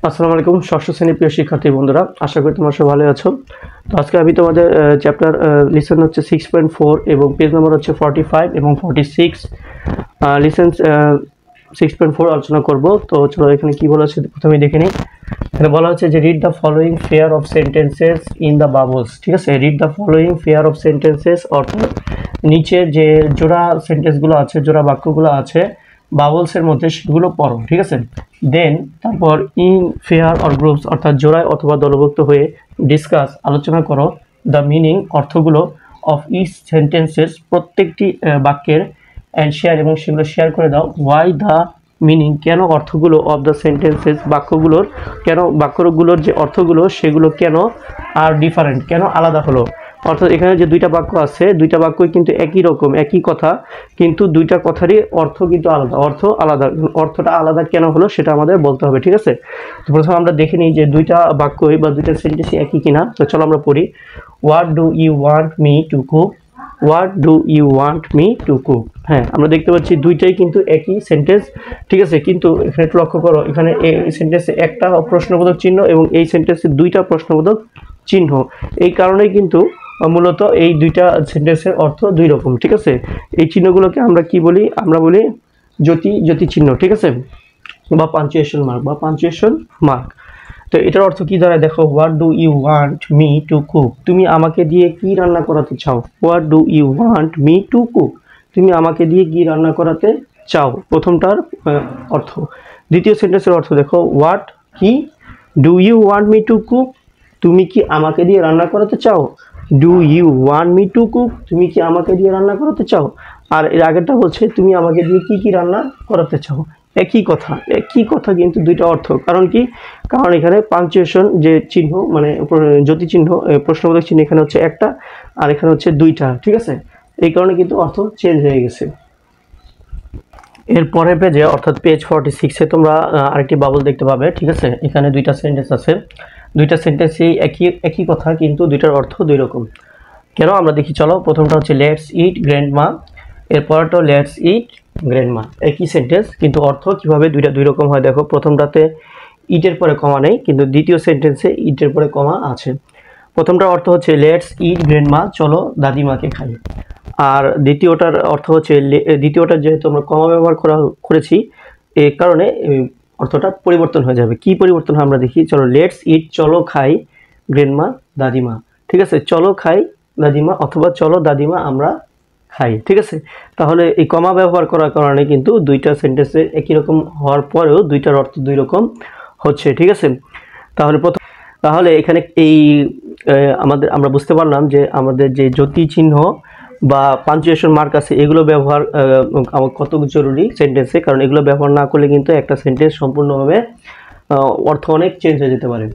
আসসালামু আলাইকুম ষষ্ঠ শ্রেণীর প্রিয় শিক্ষার্থী বন্ধুরা, আশা করি তোমরা সবাই ভালো আছো। তো আজকে আমি তোমাদের চ্যাপ্টার লিসন হচ্ছে 6.4 এবং পেজ নাম্বার হচ্ছে 45 এবং 46 লিসন 6.4 আলোচনা করব। তো চলো এখানে কি বলা আছে প্রথমে দেখে নিই। এখানে বলা হচ্ছে যে read the following pair of sentences in the bubbles. ঠিক আছে, read the following pair of sentences অর্থাৎ নিচের যে জোড়া সেন্টেন্সগুলো আছে, জোড়া বাক্যগুলো আছে বাবলসের মধ্যে সেগুলো পড়ো। ঠিক আছে, দেন তারপর ইন পেয়ার অর গ্রুপস অর্থাৎ জোড়ায় অথবা দলভুক্ত হয়ে ডিসকাস আলোচনা করো দ্য মিনিং অর্থগুলো অফ ইচ সেন্টেন্সেস প্রত্যেকটি বাক্যের অ্যান্ড শেয়ার এবং সেগুলো শেয়ার করে দাও ওয়াই দ্য মিনিং কেন অর্থগুলো অফ দ্য সেন্টেন্সেস বাক্যগুলোর কেন বাক্যগুলোর যে অর্থগুলো সেগুলো কেন আর ডিফারেন্ট কেন আলাদা হলো। অর্থাৎ এখানে যে দুইটা বাক্য আছে, দুইটা বাক্যই কিন্তু একই রকম একই কথা, কিন্তু দুইটা কথারই অর্থ কিন্তু আলাদা, অর্থটা আলাদা কেন হলো সেটা আমাদের বলতে হবে। ঠিক আছে, তো প্রথমে আমরা দেখে নিই যে দুইটা বাক্যই বা দুইটা সেন্টেন্সই একই কিনা। তো চলো আমরা পড়ি। What do you want me to cook, what do you want me to cook. হ্যাঁ, আমরা দেখতে পাচ্ছি দুইটাই কিন্তু একই সেন্টেন্স। ঠিক আছে, কিন্তু এখানে একটু লক্ষ্য করো, এখানে এই সেন্টেন্সে একটা প্রশ্নবোধক চিহ্ন এবং এই সেন্টেন্সে দুইটা প্রশ্নবোধক চিহ্ন। এই কারণেই কিন্তু মূলত এই দুইটা সেন্টেন্সের অর্থ দুই রকম। ঠিক আছে, এই চিহ্নগুলোকে আমরা কি বলি? আমরা বলি জ্যোতি চিহ্ন। ঠিক আছে, বা পাঞ্চুয়েশন মার্ক। তো এটার অর্থ কি দাঁড়ায় দেখো, what do you want me to cook, তুমি আমাকে দিয়ে কি রান্না করাতে চাও। What do you want me to cook, তুমি আমাকে দিয়ে কি রান্না করাতে চাও, প্রথমটার অর্থ। দ্বিতীয় সেন্টেন্সের অর্থ দেখো, হোয়াট কি do you want me to cook, তুমি কি আমাকে দিয়ে রান্না করাতে চাও। Do you want me to cook, তুমি কি আমাকে দিয়ে রান্না করাতে চাও। আর এর আগেরটা বলছে তুমি আমাকে দিয়ে কি রান্না করাতে চাও। একই কথা কিন্তু দুইটা অর্থ। কারণ কি? কারণ এখানে পাঞ্চুয়েশন যে চিহ্ন মানে জ্যোতি চিহ্ন, প্রশ্নবোধক চিহ্ন এখানে হচ্ছে একটা আর এখানে হচ্ছে দুইটা। ঠিক আছে, এই কারণে কিন্তু অর্থ চেঞ্জ হয়ে গেছে। এর পরের পেজে অর্থাৎ পেজ 46-এ তোমরা আরেকটি বাবল দেখতে পাবে। ঠিক আছে, এখানে দুইটা সেন্টেন্স আছে, দুইটা সেন্টেন্সই একই কথা কিন্তু দুইটার অর্থ দুই রকম। কেন আমরা দেখি চলো। প্রথমটা হচ্ছে লেটস ইট গ্র্যান্ডমা, এর পরেরটা লেটস ইট গ্র্যান্ডমা। একই সেন্টেন্স কিন্তু অর্থ কিভাবে দুই রকম হয় দেখো। প্রথমটাতে ইটের পরে কমা নেই, কিন্তু দ্বিতীয় সেন্টেন্সে ইটের পরে কমা আছে। প্রথমটার অর্থ হচ্ছে লেটস ইট গ্র্যান্ডমা, চলো দাদিমাকে খাই। আর দ্বিতীয়টার অর্থ হচ্ছে দ্বিতীয়টা যেহেতু আমরা কমা ব্যবহার করেছি এই কারণে অর্থটা পরিবর্তন হয়ে যাবে। কি পরিবর্তন হয় আমরা দেখি চলো। লেটস ইট চলো খাই গ্র্যান্ডমা দাদিমা। ঠিক আছে, চলো খাই দাদিমা অথবা চলো দাদিমা আমরা খাই। ঠিক আছে, তাহলে এই কমা ব্যবহার করার কারণে কিন্তু দুইটা সেন্টেন্সে একই রকম হওয়ার পরেও দুইটার অর্থ দুই রকম হচ্ছে। ঠিক আছে, তাহলে এখানে এই আমরা বুঝতে পারলাম যে আমাদের যে জ্যোতি চিহ্ন বা পাঞ্চুয়েশন মার্ক আছে এগুলো ব্যবহার কত জরুরি সেন্টেন্সে, কারণ এগুলো ব্যবহার না করলে কিন্তু একটা সেন্টেন্স সম্পূর্ণভাবে অর্থ অনেক চেঞ্জ হয়ে যেতে পারে।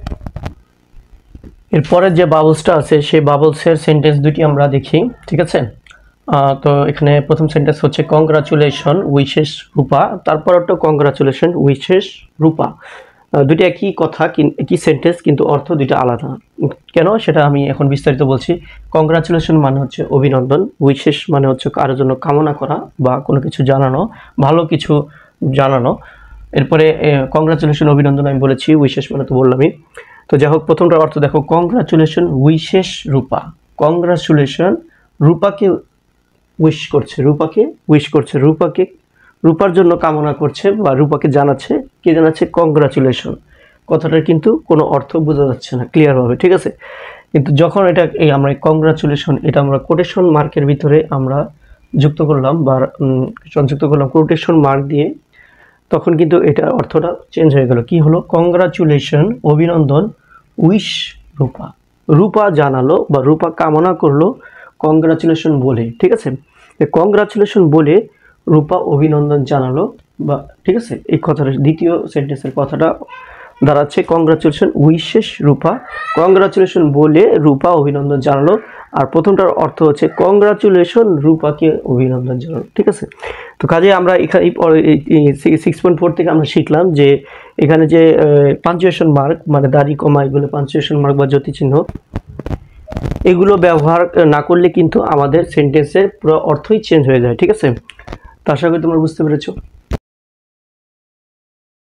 এরপরের যে বাবলসটা আছে সেই বাবলসের সেন্টেন্স দুটি আমরা দেখি। ঠিক আছে, তো এখানে প্রথম সেন্টেন্স হচ্ছে কংগ্রাচুলেশন উইশেস রূপা, তারপর একটা কংগ্রাচুলেশন উইশেস রূপা। দুটি একই কথা, একই সেন্টেন্স কিন্তু অর্থ দুইটা আলাদা। কেন সেটা আমি এখন বিস্তারিত বলছি। কংগ্রাচুলেশন মানে হচ্ছে অভিনন্দন, উইশেস মানে হচ্ছে কারোর জন্য কামনা করা বা কোনো কিছু জানানো, ভালো কিছু জানানো। এরপরে কংগ্রাচুলেশন অভিনন্দন আমি বলেছি, উইশেস মানে তো বললামই। তো যাই হোক, প্রথমটার অর্থ দেখো, কংগ্রাচুলেশন উইশেস রূপা। কংগ্রাচুলেশন রূপাকে উইশ করছে, রূপার জন্য কামনা করছে বা রূপাকে জানাচ্ছে। কে জানাচ্ছে? কংগ্রাচুলেশন। কথাটার কিন্তু কোনো অর্থ বোঝা যাচ্ছে না ক্লিয়ারভাবে। ঠিক আছে, কিন্তু যখন আমরা কংগ্রাচুলেশন এটা আমরা কোটেশন মার্কের ভিতরে আমরা যুক্ত করলাম বা সংযুক্ত করলাম কোটেশন মার্ক দিয়ে, তখন কিন্তু এটা অর্থটা চেঞ্জ হয়ে গেল। কি হলো? কংগ্রাচুলেশন অভিনন্দন উইশ রূপা জানালো বা রূপা কামনা করলো কংগ্রাচুলেশন বলে। ঠিক আছে, কংগ্রাচুলেশন বলে রূপা অভিনন্দন জানালো বা ঠিক আছে, এই কথাটা দ্বিতীয় সেন্টেন্সের কথাটা দাঁড়াচ্ছে কংগ্রাচুলেশন উইশেস রূপা, কংগ্রাচুলেশন বলে রূপা অভিনন্দন জানালো। আর প্রথমটার অর্থ হচ্ছে কংগ্রাচুলেশন রূপাকে অভিনন্দন জানালো। ঠিক আছে, তো কাজে আমরা এখানে 6.4 থেকে আমরা শিখলাম যে এখানে যে পাঞ্চুয়েশন মার্ক মানে দাড়ি কমা, এগুলো পাঞ্চুয়েশন মার্ক বা জ্যোতি চিহ্ন, এগুলো ব্যবহার না করলে কিন্তু আমাদের সেন্টেন্সের পুরো অর্থই চেঞ্জ হয়ে যায়। ঠিক আছে, তো আশা করি তোমরা বুঝতে পেরেছো।